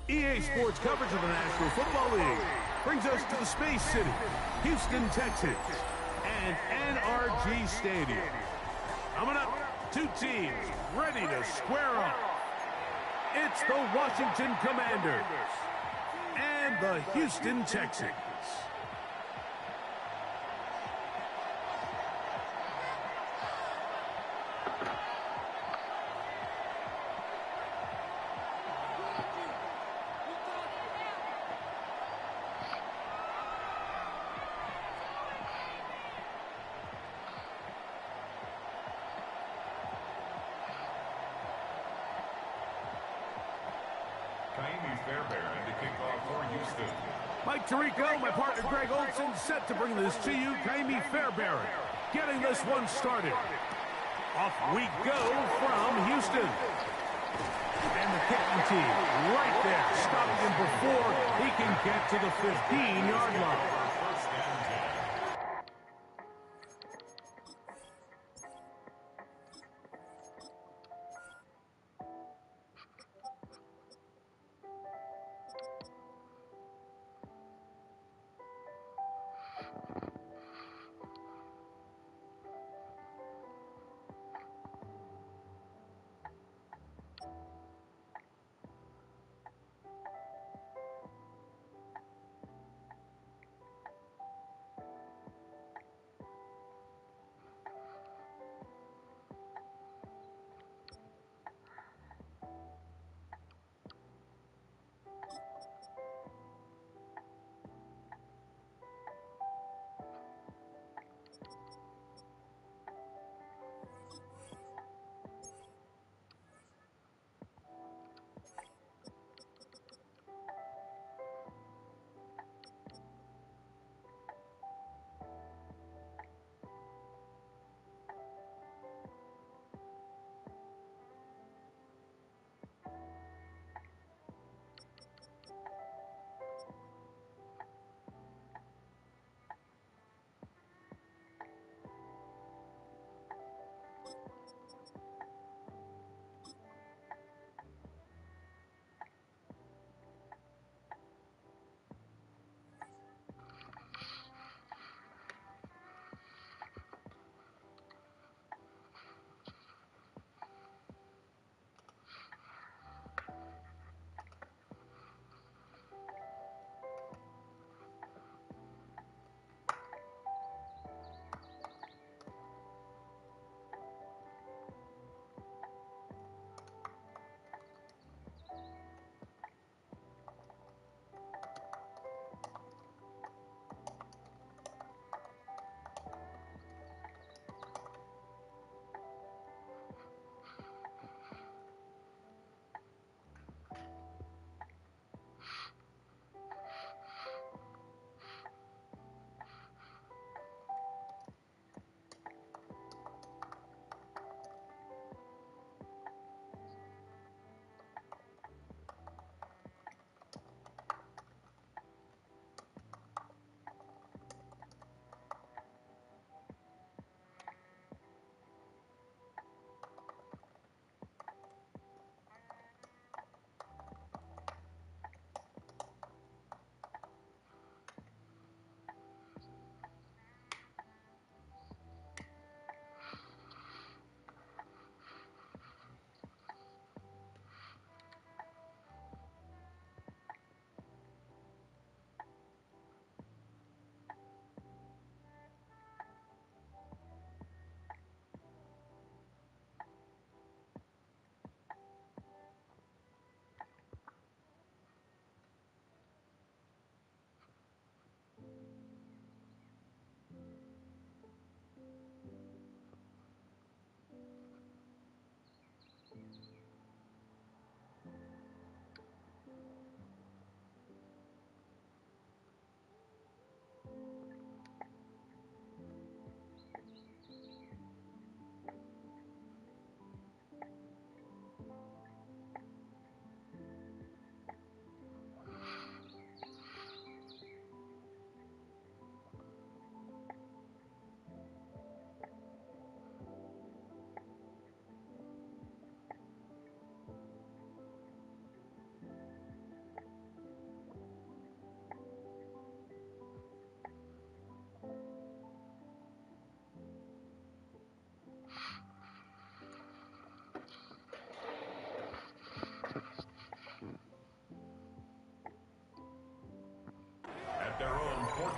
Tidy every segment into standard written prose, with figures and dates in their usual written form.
EA Sports coverage of the National Football League brings us to the Space City, Houston, Texas, and NRG Stadium. Coming up, two teams ready to square off. It's the Washington Commanders and the Houston Texans. Mike Tirico, my partner Greg Olson, set to bring this to you. Kaimi Fairbairn getting this one started. Off we go from Houston. And the kicking team right there, stopping him before he can get to the 15-yard line.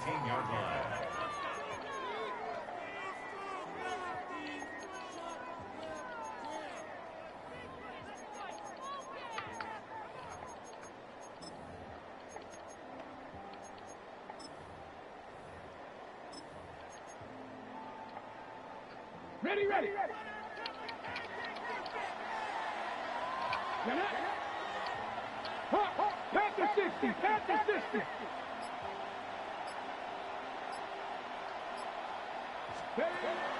18-yard line. Ready, ready. Panther 60, Panther 60.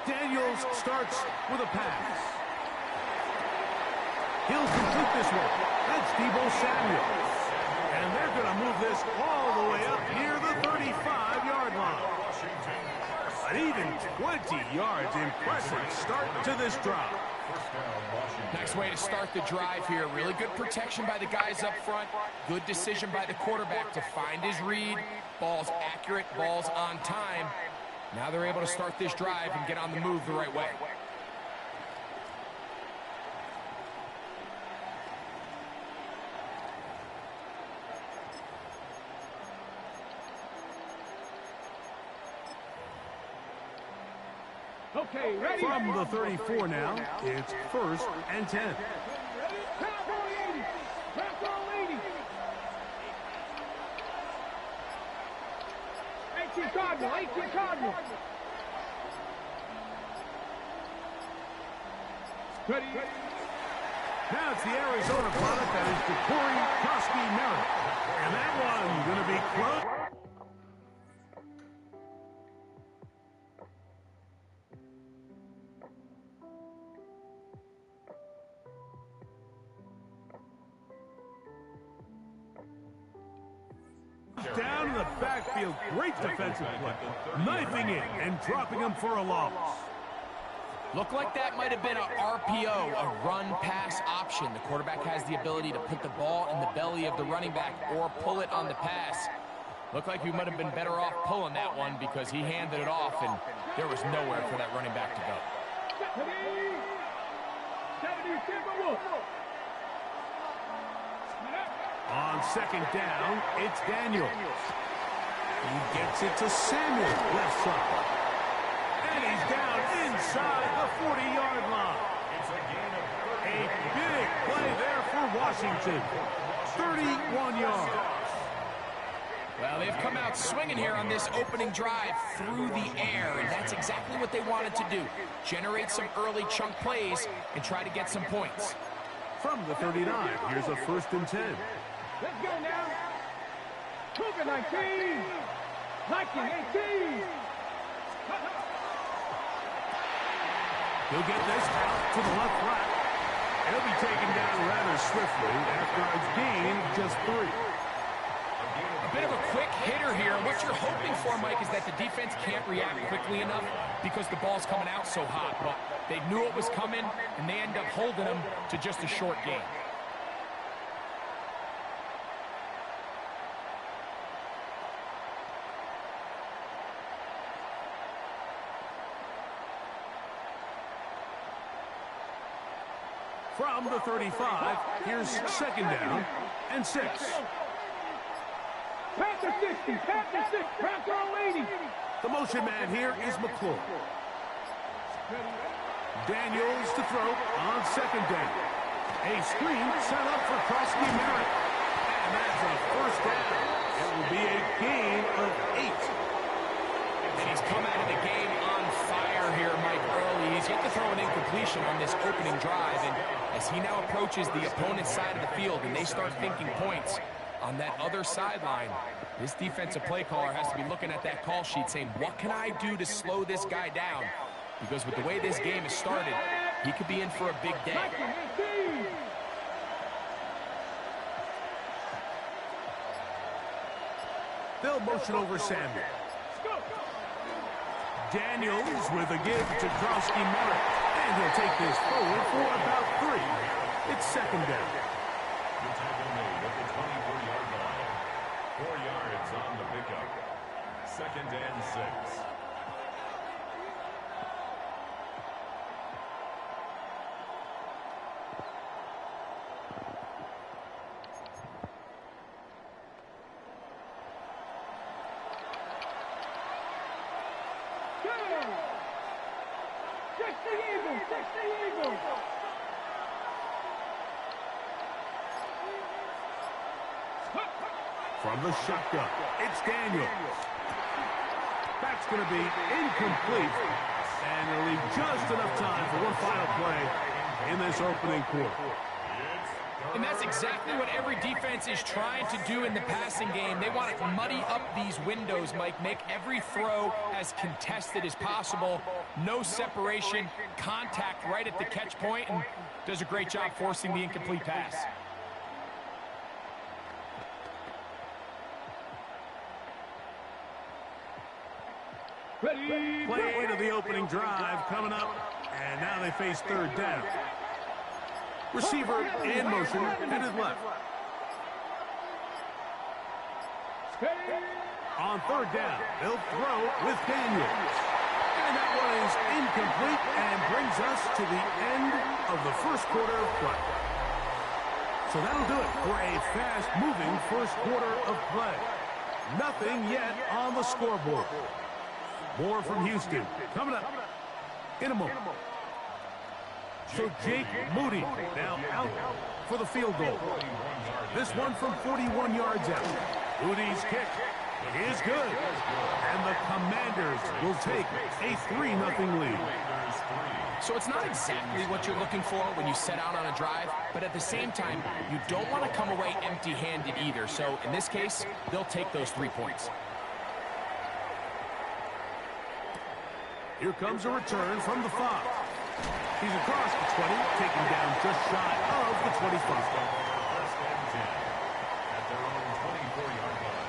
Daniels starts with a pass. He'll complete this one. That's Deebo Samuel. And they're going to move this all the way up near the 35-yard line. An even 20 yards. Impressive start to this drive. Nice way to start the drive here. Really good protection by the guys up front. Good decision by the quarterback to find his read. Ball's accurate, ball's on time. Now they're able to start this drive and get on the move the right way. Okay, ready. From the 34 now, it's 1st and 10. Cardinal, 18 Cardinal. Ready. Now it's the Arizona product that is Corey Merritt. And that one going to be close. Down in the backfield, great defensive play. Knifing it and dropping him for a loss. Looked like that might have been a RPO, a run-pass option. The quarterback has the ability to put the ball in the belly of the running back or pull it on the pass. Looked like we might have been better off pulling that one because he handed it off and there was nowhere for that running back to go. On 2nd down, it's Daniels. He gets it to Samuel, left side. And he's down inside the 40-yard line. A big play there for Washington. 31 yards. Well, they've come out swinging here on this opening drive through the air, and that's exactly what they wanted to do. Generate some early chunk plays and try to get some points. From the 39, here's a 1st and 10. Let's go now. Cougar 19. 1918. He'll get this out to the left flat. He'll be taken down rather swiftly after a gain of just 3. A bit of a quick hitter here. What you're hoping for, Mike, is that the defense can't react quickly enough because the ball's coming out so hot. But they knew it was coming, and they end up holding them to just a short gain. From the 35, here's 2nd down and 6. Panther 60, Panther 6, Panther 80. The motion man here is McClure. Daniels to throw on 2nd down. A screen set up for Merritt. And that's a 1st down. It will be a gain of 8. And he's come out of the game on fire here, Mike, early. He's yet to throw an incompletion on this opening drive. And as he now approaches the opponent's side of the field and they start thinking points on that other sideline, this defensive play caller has to be looking at that call sheet saying, what can I do to slow this guy down? Because with the way this game has started, he could be in for a big day. They'll motion over Samuel. Daniels with a give to Merritt. And he'll take this forward for about 3. It's 2nd down. The tackle made at the 24-yard line. 4 yards on the pickup. 2nd and 6. Eagles. From the shotgun, it's Daniels. That's going to be incomplete. And they'll leave just enough time for one final play in this opening quarter. And that's exactly what every defense is trying to do in the passing game. They want to muddy up these windows, Mike, make every throw as contested as possible. No separation, contact right at the catch point, and does a great job forcing the incomplete pass. Ready. Play to the opening drive coming up, and now they face third down. Receiver in motion, headed left. On third down, they'll throw with Daniels. And that one is incomplete and brings us to the end of the first quarter of play. So that'll do it for a fast-moving first quarter of play. Nothing yet on the scoreboard. More from Houston coming up in a moment. So Jake Moody now out for the field goal. This one from 41 yards out. Moody's kick is good. And the Commanders will take a 3-0 lead. So it's not exactly what you're looking for when you set out on a drive, but at the same time, you don't want to come away empty-handed either. So in this case, they'll take those 3 points. Here comes a return from the 5. He's across the 20, taken down just shy of the 25. First and 10 at their own 24-yard line.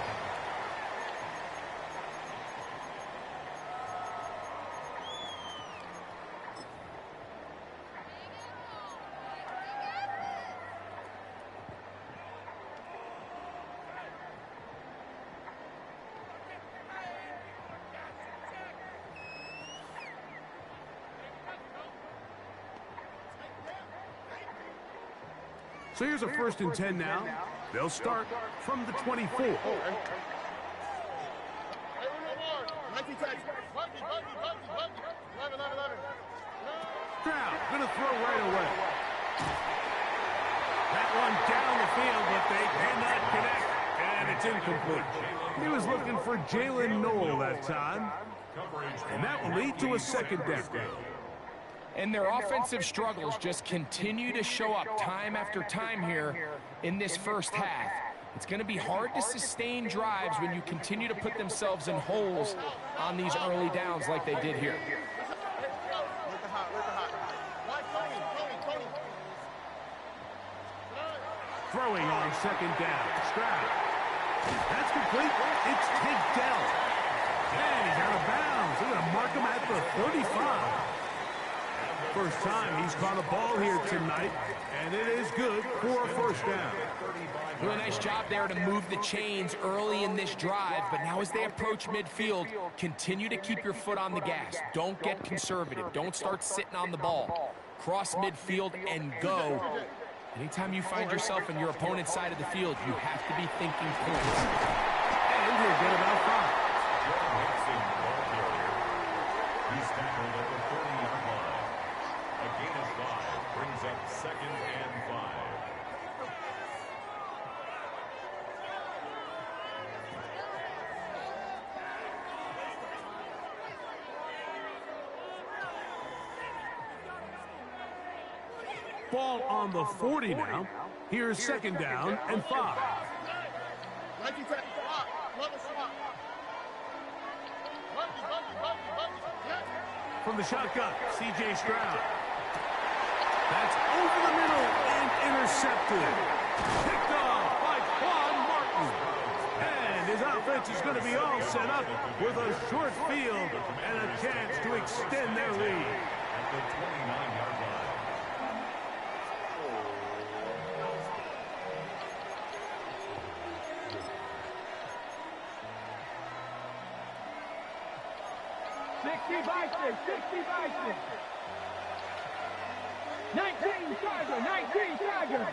So here's a 1st and 10 now. They'll start from the 24. Stroud gonna throw right away. That one down the field, but they cannot connect, and it's incomplete. He was looking for Jalen Noel that time, and that will lead to a 2nd down. And their offensive struggles just continue to show up time after time here in this first half. It's going to be hard to sustain drives when you continue to put themselves in holes on these early downs like they did here. Throwing on 2nd down. Stroud. That's complete. It's Tidell. And he's out of bounds. They're going to mark him at the 35. First time he's caught a ball here tonight, and it is good for a 1st down. Really nice job there to move the chains early in this drive, but now as they approach midfield, continue to keep your foot on the gas. Don't get conservative. Don't start sitting on the ball. Cross midfield and go. Anytime you find yourself on your opponent's side of the field, you have to be thinking points. And he'll get about 5. He's tackled at the 30-yard line. A gain of 5 brings up 2nd and 5. Ball on the 40 now. Here's 2nd down and 5. From the shotgun, C.J. Stroud. That's over the middle and intercepted. Picked off by Quan Martin. And his offense is going to be all set up with a short field and a chance to extend their lead. At the 29-yard line. Bison. 19 Tiger. 19 Tiger.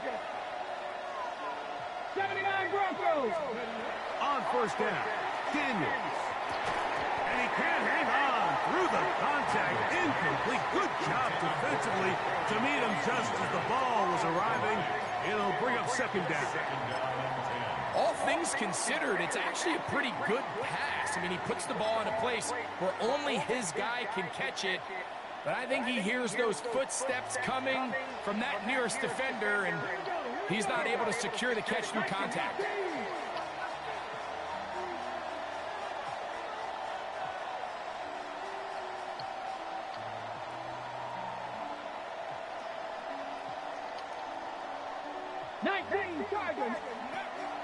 79 Broncos. On 1st down, Daniels. And he can't hang on. through the contact, incomplete. Good job defensively to meet him just as the ball was arriving. It'll bring up second down. All things considered, it's actually a pretty good pass. I mean, he puts the ball in a place where only his guy can catch it. But I think he hears those footsteps coming from that nearest defender, and he's not able to secure the catch through contact.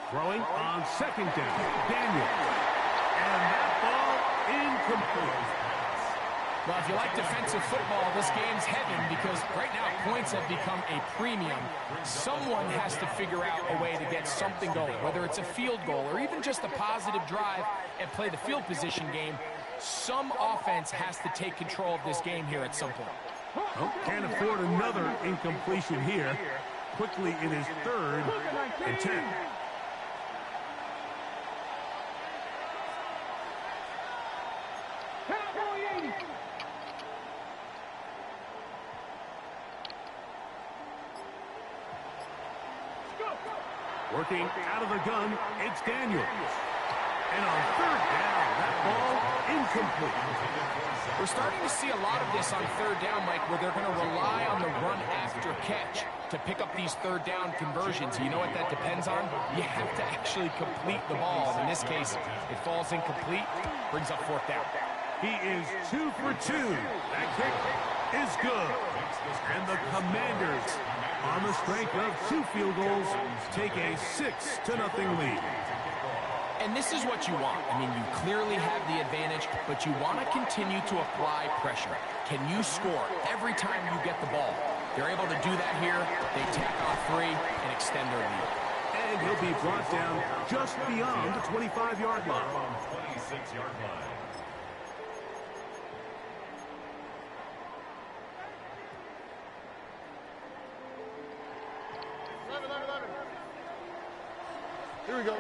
Throwing on second down, Daniel. And that ball incomplete. Well, if you like defensive football, this game's heaven because right now points have become a premium. Someone has to figure out a way to get something going, whether it's a field goal or even just a positive drive and play the field position game. Some offense has to take control of this game here at some point. Oh, can't afford another incompletion here. Quickly in his third and 10. Working out of the gun, it's Daniels. And on third down, that ball incomplete. We're starting to see a lot of this on third down, Mike, where they're going to rely on the run after catch to pick up these third down conversions. You know what that depends on? You have to actually complete the ball. In this case, it falls incomplete, brings up fourth down. He is 2 for 2. That kick is good. And the Commanders, on the strength of 2 field goals, take a 6-0 lead. And this is what you want. I mean, you clearly have the advantage, but you want to continue to apply pressure. Can you score every time you get the ball? They're able to do that here. They tack on 3 and extend their lead. And he'll be brought down just beyond the 25-yard line. 26-yard line. Here we go.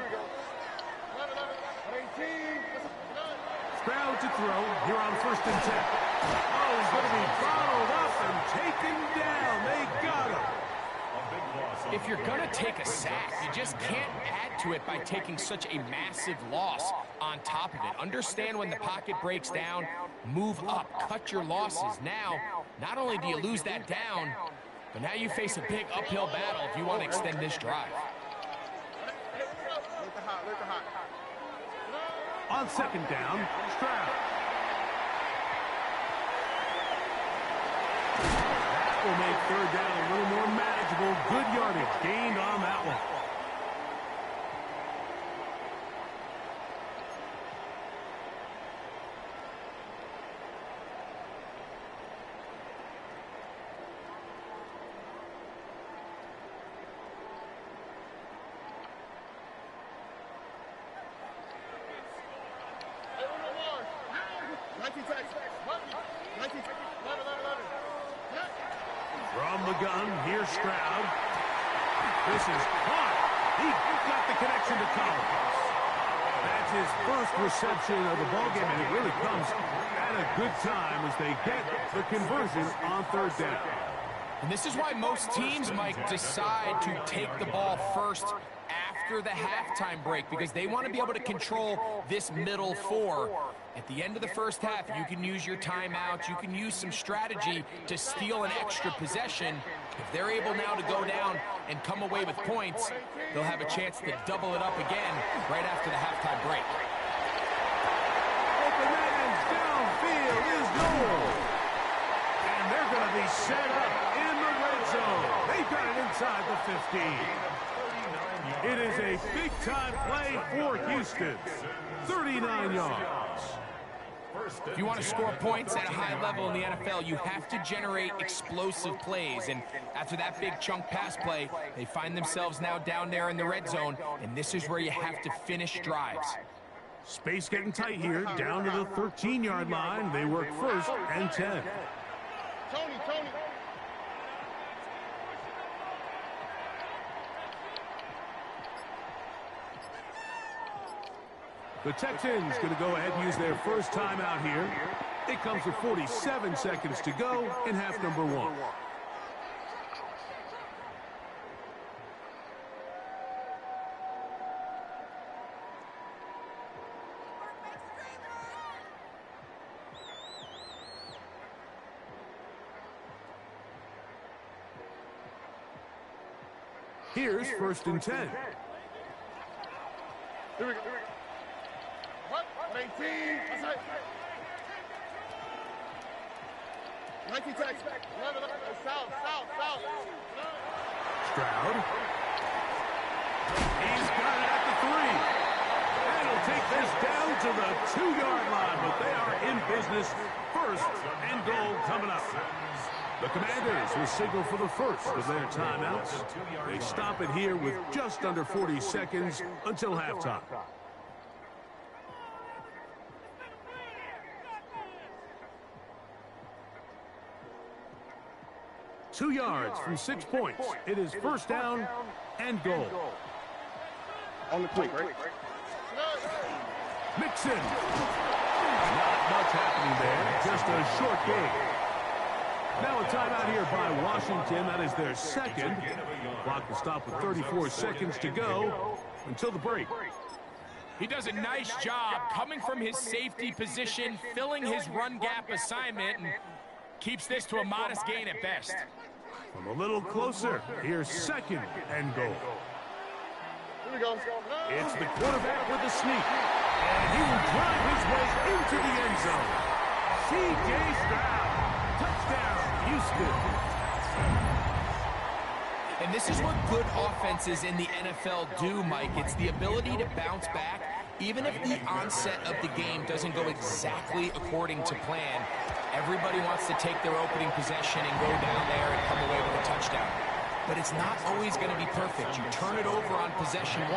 Stroud to throw here on first and 10. Oh, he's going to be bottled up and taken down. They got him. If you're going to take a sack, you just can't add to it by taking such a massive loss on top of it. Understand when the pocket breaks down, move up, cut your losses. Now, not only do you lose that down, but now you face a big uphill battle if you want to extend this drive. On second down, Stroud. That will make third down a little more manageable. Good yardage gained on that one. From the gun, here's Stroud. This is caught. He got the connection to Collins. That's his first reception of the ballgame, and it really comes at a good time as they get the conversion on third down. And this is why most teams, Mike, decide to take the ball first after the halftime break, because they want to be able to control this middle 4. At the end of the first half, you can use your timeouts, you can use some strategy to steal an extra possession. If they're able now to go down and come away with points, they'll have a chance to double it up again right after the halftime break. Open man downfield is goal. And they're going to be set up in the red zone. They've got it inside the 15. It is a big-time play for Houston. 39 yards. If you want to score points at a high level in the NFL, you have to generate explosive plays. And after that big chunk pass play, they find themselves now down there in the red zone, and this is where you have to finish drives. Space getting tight here, down to the 13-yard line. They work first and 10. Tony. The Texans going to go ahead and use their first timeout here. It comes with 47 seconds to go in half number 1. Here's 1st and 10. Here we go. What? 19. That's right. 19 tax. South. Stroud. He's got it at the 3. And he'll take this down to the 2-yard line, but they are in business. 1st and goal coming up. The Commanders will signal for the first of their timeouts. They stop it here with just under 40 seconds until halftime. Two yards from 6 points. It is 1st down and goal. On the quick, right? Mixon. Not much happening there. Just a short game. Now a timeout here by Washington. That is their second. Clock will stop with 34 seconds to go until the break. He does a nice job coming from his safety position, filling his run gap assignment, and keeps this to a modest gain at best. From a little closer, here's 2nd and goal. Here we go. It's the quarterback with the sneak. And he will drive his way into the end zone. C.J. Stroud. Touchdown, Houston. And this is what good offenses in the NFL do, Mike. It's the ability to bounce back, even if the onset of the game doesn't go exactly according to plan. Everybody wants to take their opening possession and go down there and come away with a touchdown. But it's not always going to be perfect. You turn it over on possession 1.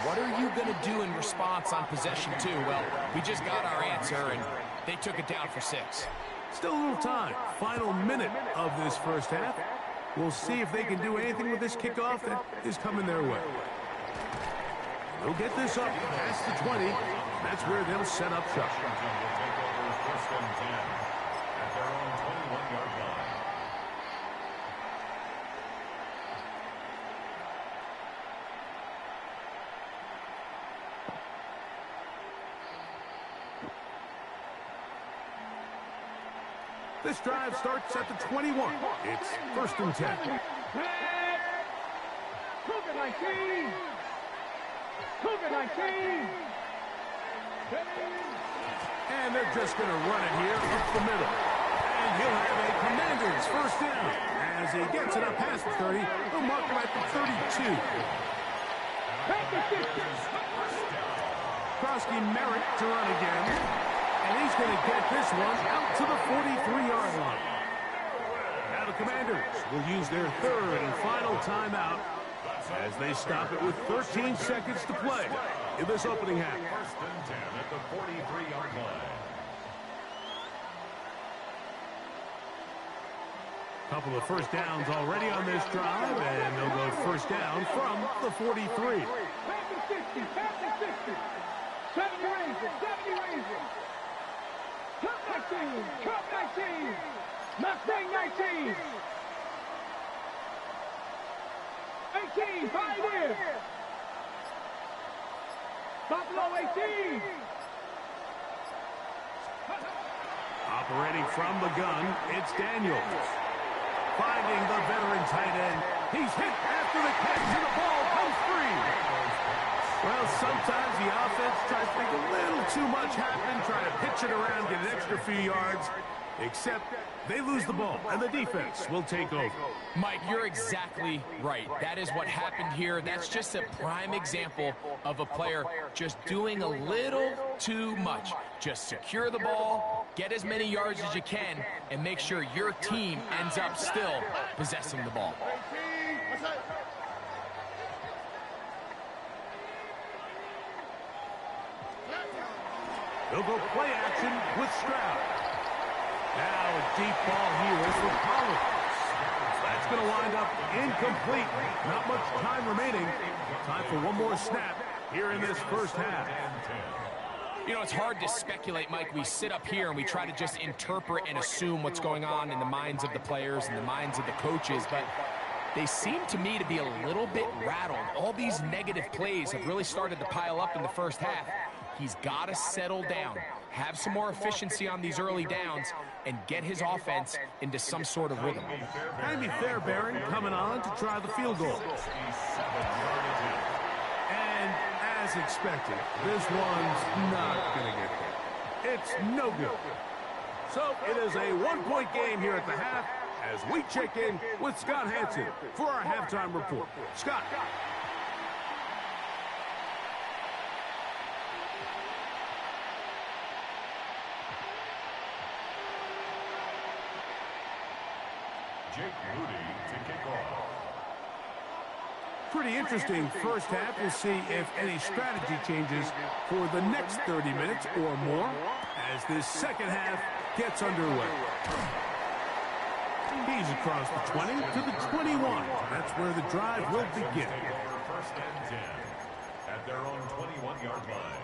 What are you going to do in response on possession 2? Well, we just got our answer, and they took it down for 6. Still a little time. Final minute of this first half. We'll see if they can do anything with this kickoff that is coming their way. They'll get this up past the 20. That's where they'll set up shop. Washington will take over 1st and 10 at their own 21-yard line. This drive starts at the 21. It's 1st and 10. Cougar 19. Cougar 19. And they're just going to run it here up the middle. And he'll have a Commanders 1st down. As he gets it up past the 30, he'll mark him at the 32. Krosky Merritt to run again. And he's going to get this one out to the 43-yard line. Now the Commanders will use their 3rd and final timeout as they stop it with 13 seconds to play in this opening half. 1st and 10 at the 43-yard line. Couple of 1st downs already on this drive, and they'll go 1st down from the 43. 50, 50. 70 Rangers, 70 Rangers. Trump 19, Trump 19. Mustang 19. 18, Pioneer. Buffalo 18. Operating from the gun, it's Daniels. Finding the veteran tight end. He's hit after the catch, and the ball comes free. Well, sometimes the offense tries to make a little too much happen, try to pitch it around, get an extra few yards, except they lose the ball, and the defense will take over. Mike, you're exactly right. That is what happened here. That's just a prime example of a player just doing a little too much. Just secure the ball, get as many yards as you can, and make sure your team ends up still possessing the ball. They'll go play action with Stroud. Now a deep ball here for Collins. That's going to wind up incomplete. Not much time remaining. Time for one more snap here in this first half. You know, it's hard to speculate, Mike. We sit up here and we try to just interpret and assume what's going on in the minds of the players and the minds of the coaches, but they seem to me to be a little bit rattled. All these negative plays have really started to pile up in the first half. He's got to settle down, have some more efficiency on these early downs, and get his offense into some sort of rhythm. Andy Fairbairn coming on to try the field goal. And as expected, this one's not going to get there. It's no good. So it is a one-point game here at the half as we check in with Scott Hansen for our halftime report. Scott. JaQ to kick off. Pretty interesting first half. We'll see if any strategy changes for the next 30 minutes or more as this second half gets underway. He's across the 20 to the 21. That's where the drive will begin. First and 10 at their own 21-yard line.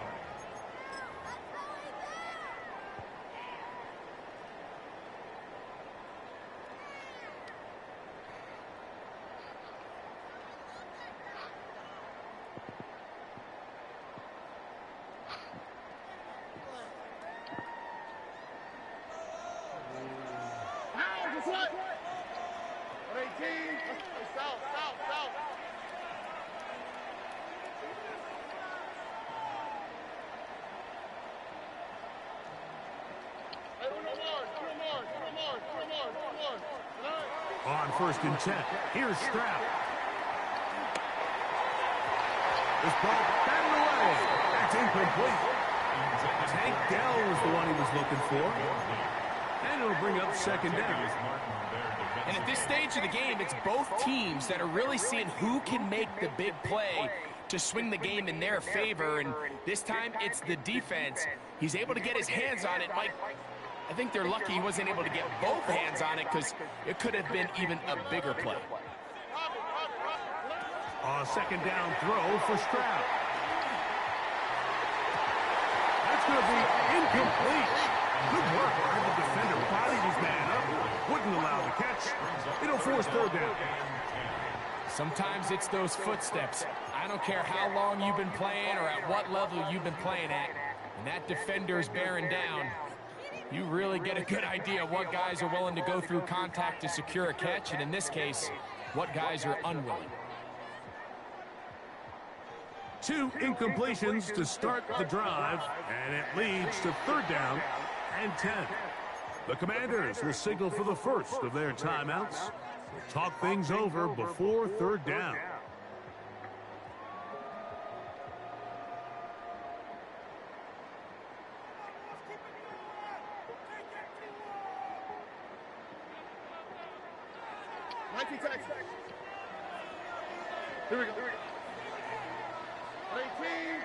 On first and 10, here's Stroud. This ball batted away. That's incomplete. Tank Dell was the one he was looking for. And it'll bring up second down. And at this stage of the game, it's both teams that are really seeing who can make the big play to swing the game in their favor. And this time, it's the defense. He's able to get his hands on it. Mike, I think they're lucky he wasn't able to get both hands on it because it could have been even a bigger play. A second down throw for Stroud. That's going to be incomplete. Good work by the defender. Bodied his man up. Wouldn't allow the catch. It'll force third down. Sometimes it's those footsteps. I don't care how long you've been playing or at what level you've been playing at. And that defender's bearing down. You really get a good idea of what guys are willing to go through contact to secure a catch, and in this case, what guys are unwilling. 2 incompletions to start the drive, and it leads to third down and 10. The Commanders will signal for the first of their timeouts. We'll talk things over before third down. Here we go. 18.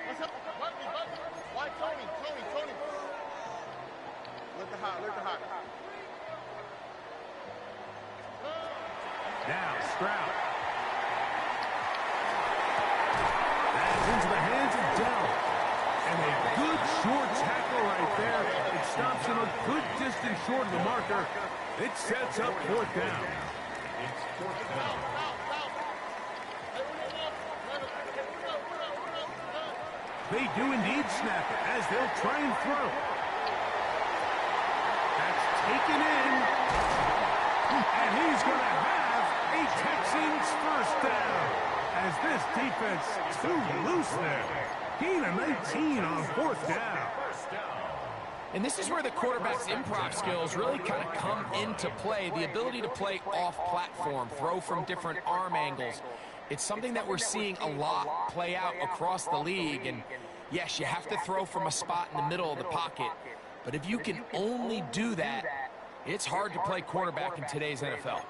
What's up? Why Tony? Lift the hot. Now Stroud. That's into the hands of Dell. And a good short tackle right there. It stops him a good distance short of the marker. It sets up fourth down. It's fourth down. They do indeed snap it as they'll try and throw. That's taken in. And he's going to have a Texans first down. As this defense too loose there. Gain of 19 on fourth down. And this is where the quarterback's improv skills really kind of come into play. The ability to play off platform, throw from different arm angles. It's something that we're seeing a lot play out across the league. And yes, you have to throw from a spot in the middle of the pocket. But if you can only do that, it's hard to play quarterback in today's NFL.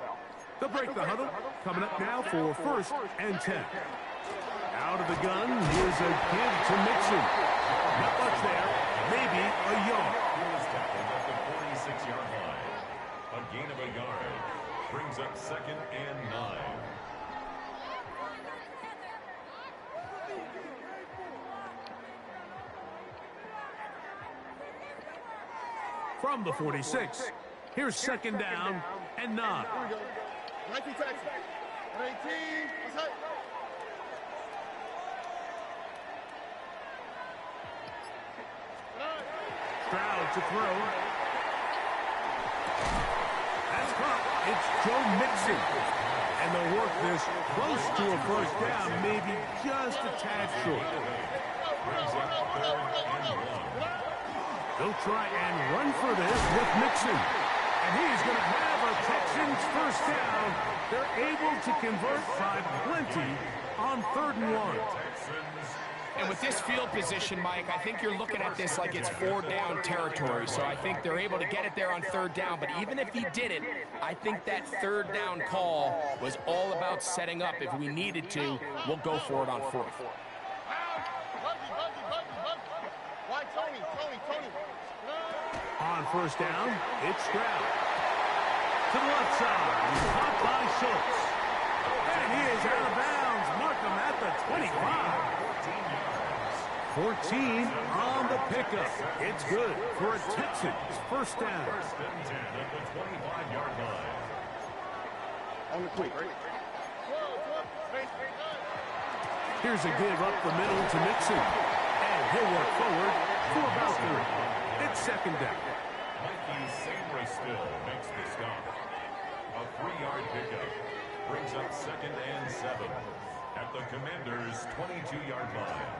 They'll break the huddle. Coming up now for first and 10. Out of the gun, here's a give to Mixon. Not much there. Maybe a yard. At the 46-yard line. A gain of a yard. Brings up second and 9. from the 46. Here's second down and 9. Here we go. 19 Texas. 18. What's that? Stroud to throw. That's caught. It's Joe Mixon. And they'll work this close to a first down, maybe just a tad short. They'll try and run for this with Mixon. And he's going to have a Texans first down. They're able to convert by plenty on 3rd and 1. And with this field position, Mike, I think you're looking at this like it's 4-down territory. So I think they're able to get it there on 3rd down. But even if he didn't, I think that 3rd down call was all about setting up. If we needed to, we'll go for it on 4th. On first down, it's Stroud. To the left side, he's caught by Schultz. And he is out of bounds. Mark him at the 25. 14 on the pickup. It's good for a Texans first down. First and 10 at the 25-yard line. On the quick. Here's a give up the middle to Mixon. And he'll work forward for about 3. It's second down. Mikey Sainristil makes the stop. A 3-yard pickup brings up 2nd and 7 at the Commanders' 22-yard line.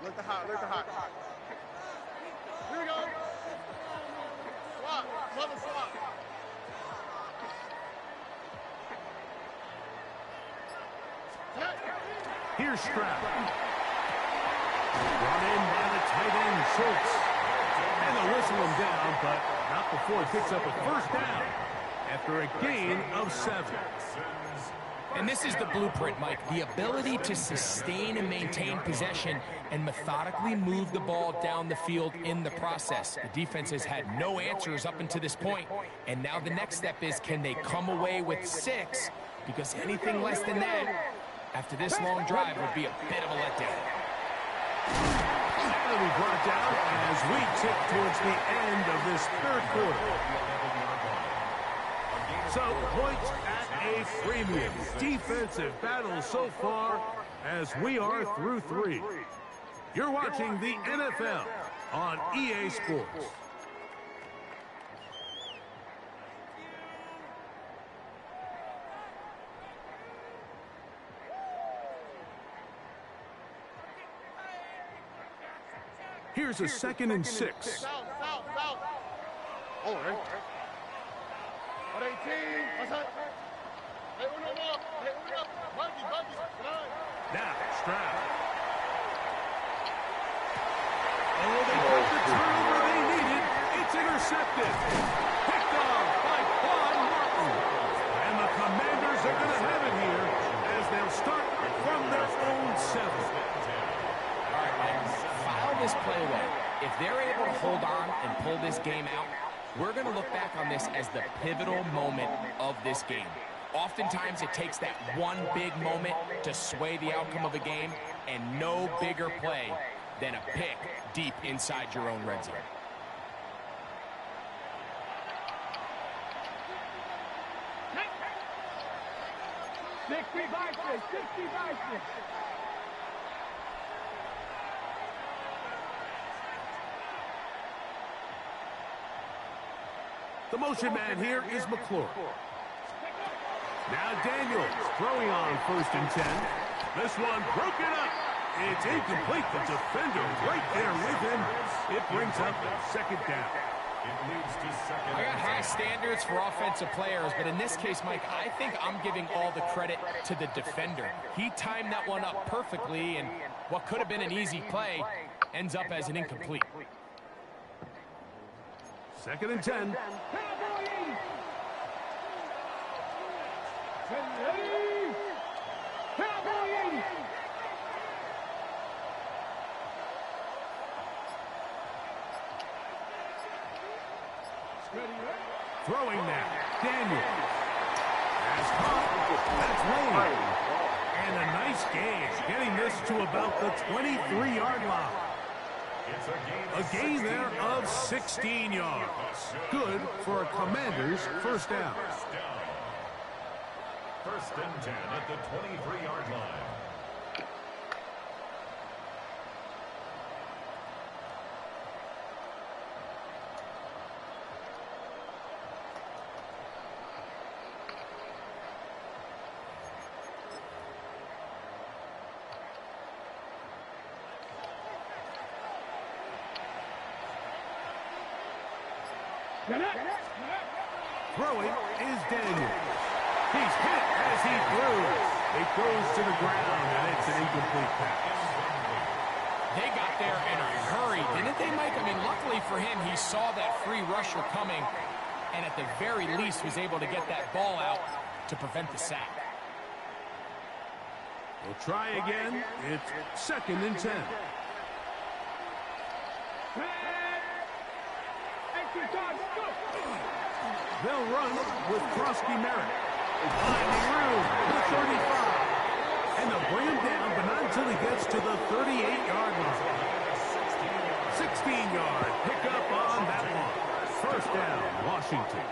Look the hot, look the hot. Here we go. Swap, another swap. Here's Stroud. Brought in by the tight end, Schultz. And they'll whistle him down, but not before he picks up a first down after a gain of 7. And this is the blueprint, Mike. The ability to sustain and maintain possession and methodically move the ball down the field in the process. The defense has had no answers up until this point, and now the next step is, can they come away with 6? Because anything less than that, after this long drive, would be a bit of a letdown. That'll be brought down as we tip towards the end of this 3rd quarter. So, points at a premium. Defensive battle so far as we are through 3. You're watching the NFL on EA Sports. Here's a 2nd and 6. South. Oh, right. 18. What's that? Hey, uno more. Hey, uno. Buggy. Now, Stroud. Oh, they got the turnover they needed. It's intercepted. Picked off by Quan Martin. And the Commanders are going to have it here as they'll start from their own 7. All right, Mike, file this play away. If they're able to hold on and pull this game out, we're going to look back on this as the pivotal moment of this game. Oftentimes, it takes that one big moment to sway the outcome of a game, and no bigger play than a pick deep inside your own red zone. The motion man here is McClure. Now Daniels throwing on 1st and 10. This one broken up. It's incomplete. The defender right there with him. It brings up 2nd down. It leads to 2nd. I got high standards for offensive players, but in this case, Mike, I think I'm giving all the credit to the defender. He timed that one up perfectly, and what could have been an easy play ends up as an incomplete. 2nd and 10. Throwing now. Daniels. That's caught. That's Lane. And a nice gain, getting this to about the 23-yard line. A gain there of 16 yards. Good for a Commanders first down. First and 10 at the 23-yard line. Throwing is Daniel. He's hit as he throws. It goes to the ground, and it's an incomplete pass. They got there in a hurry, didn't they, Mike? I mean, luckily for him, he saw that free rusher coming, and at the very least was able to get that ball out to prevent the sack. We'll try again. It's second and 10. They'll run with Krosky Merritt. Finding room to the 35. And they'll bring him down, but not until he gets to the 38-yard line. 16-yard pickup on that one. First down, Washington.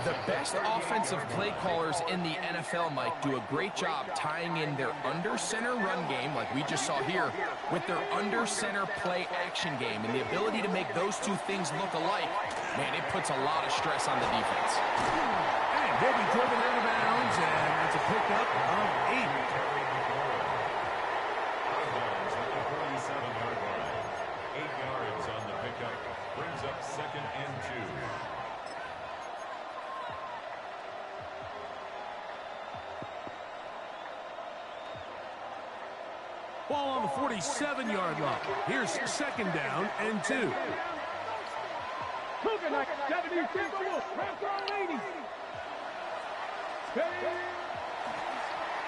The best offensive play callers in the NFL, Mike, do a great job tying in their under-center run game, like we just saw here, with their under-center play action game. And the ability to make those two things look alike, man, it puts a lot of stress on the defense. And he'll be driven out of bounds, and that's a pickup of 8. Out of bounds at the 47-yard line. 8 yards on the pickup. Brings up second and 2. Ball on the 47-yard line. Here's second down and 2. Cougar Knight, 76 Wolf, pressure on 80.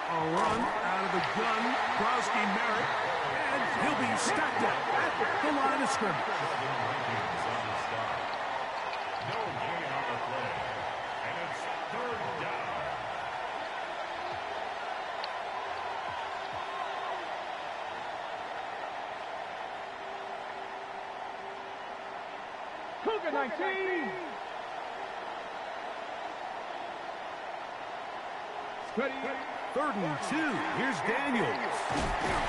A run out of the gun, Krosky Merritt, and he'll be stacked up at the line of scrimmage. No gain on the play, and it's third down. Cougar 19. Ready. Third and 2. Here's Daniels.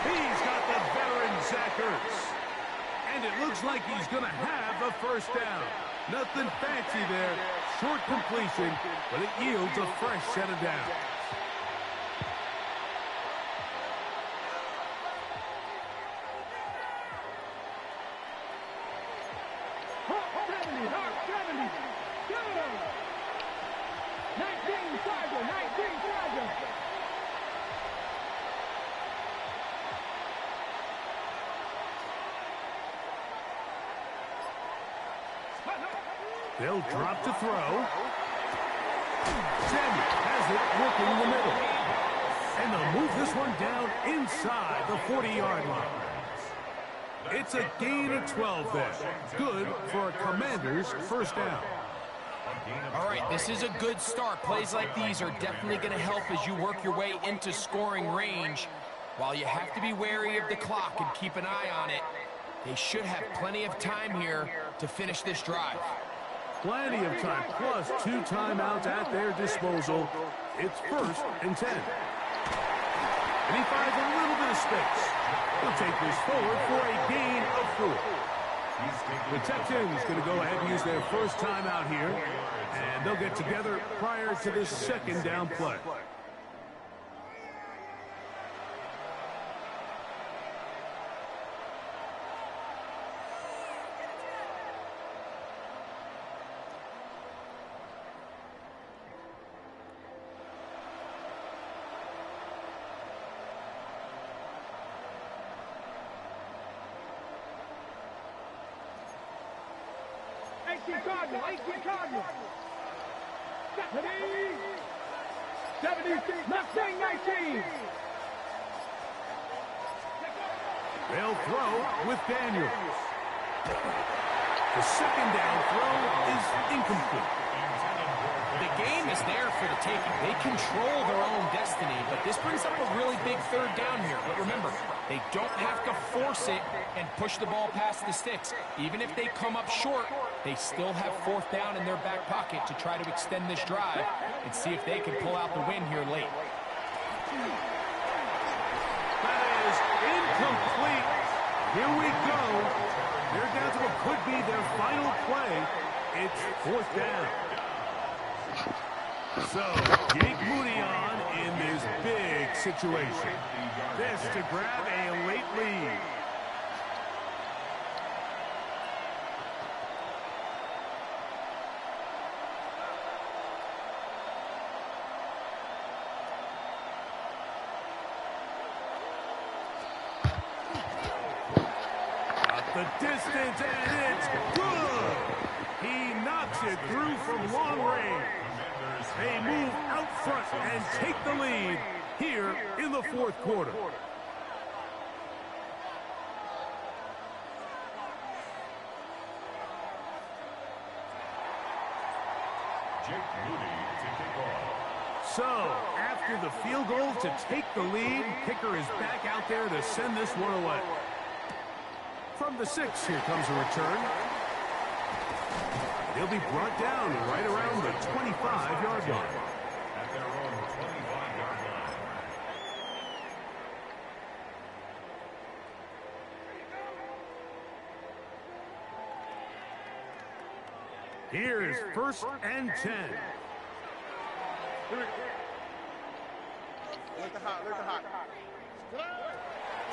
He's got the veteran Zach Ertz. And it looks like he's going to have a first down. Nothing fancy there. Short completion, but it yields a fresh set of downs. They'll drop to throw. Samuel has it working the middle. And they'll move this one down inside the 40-yard line. It's a gain of 12 there. Good for a Commander's first down. All right, this is a good start. Plays like these are definitely going to help as you work your way into scoring range. While you have to be wary of the clock and keep an eye on it, they should have plenty of time here to finish this drive. Plenty of time, plus 2 timeouts at their disposal. It's first and 10. And he finds a little bit of space. He'll take this forward for a gain of 4. The Texans going to go ahead and use their first timeout here, and they'll get together prior to this second down play. Cardinal, 18 Cardinal. 76, Mustang 19. They'll throw with Daniels. The second down throw is incomplete. The game is there for the taking. They control their own destiny, but this brings up a really big third down here. But remember, they don't have to force it and push the ball past the sticks. Even if they come up short, they still have fourth down in their back pocket to try to extend this drive and see if they can pull out the win here late. That is incomplete. Here we go. They're down to what could be their final play. It's fourth down. So, Jake Moody on in this big situation. This to grab a late lead. The distance, and it's good. He knocks it through from long range. They move out front and take the lead here in the fourth quarter. Jake Moody to kick off. So, after the field goal to take the lead, kicker is back out there to send this one away. From the 6, here comes a return. He'll be brought down right around the 25-yard line. At their own 25-yard line. Here's 1st and 10.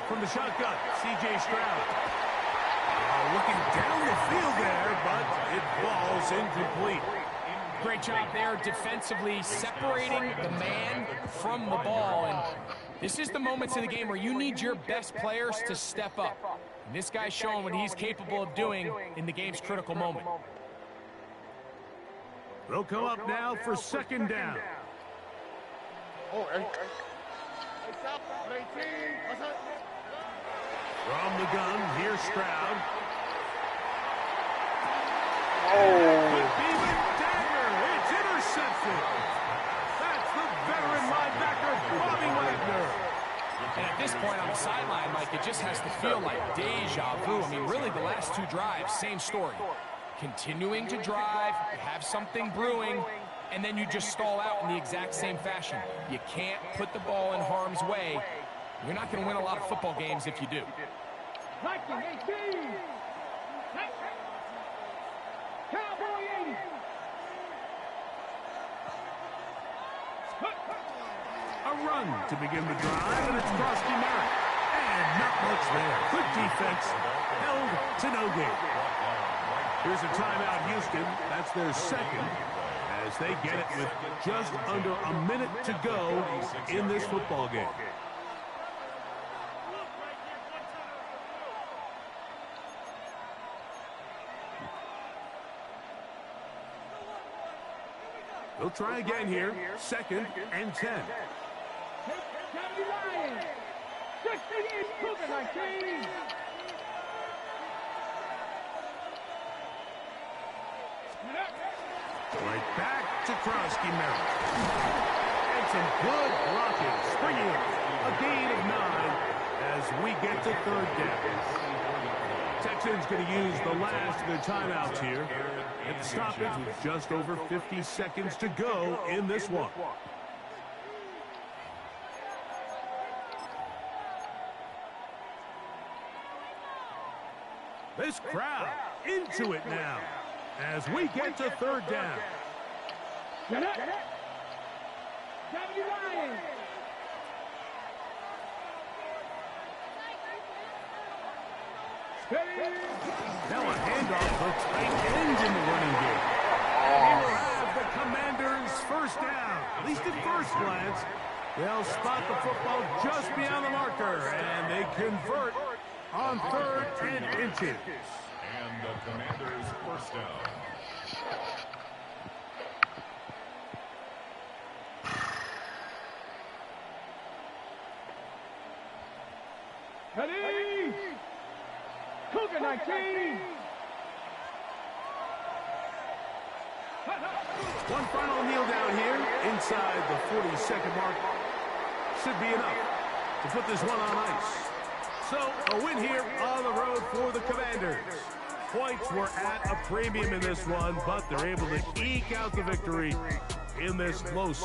From the shotgun, C.J. Stroud. Looking down the field there, but it falls incomplete. Great job there defensively, separating the man from the ball. And this is the moments in the game where you need your best players to step up. And this guy's showing what he's capable of doing in the game's critical moment. They'll come up now for 2nd down. From the gun, here's Stroud. Could be with dagger. It's intercepted. That's the veteran linebacker, Bobby Wagner. And at this point on the sideline, Mike, it just has to feel like deja vu. I mean, really, the last 2 drives, same story. Continuing to drive, have something brewing, and then you just stall out in the exact same fashion. You can't put the ball in harm's way. You're not going to win a lot of football games if you do. Cowboy 80. A run to begin the drive, and it's Krosky Merritt. And not much there. Good defense. Held to no gain. Here's a timeout, Houston. That's their 2nd, as they get it with just under a minute to go in this football game. They'll try again here. 2nd and 10. Right back to Krosky Merritt. And some good blocking. Springing it. A gain of 9 as we get to 3rd down. Texans going to use the last of their timeouts here at the stoppage with just over 50 seconds to go in this one. This crowd into it now as we get to 3rd down. Now a handoff for tight end in the running game. And he will have the Commanders' 1st down. At least at first glance, they'll spot the football just beyond the marker, and they convert on 3rd and inches. And the Commanders' 1st down. Ready? Cougar 19. One final kneel down here inside the 40-second mark should be enough to put this one on ice. So a win here on the road for the Commanders. Points were at a premium in this one, but they're able to eke out the victory in this close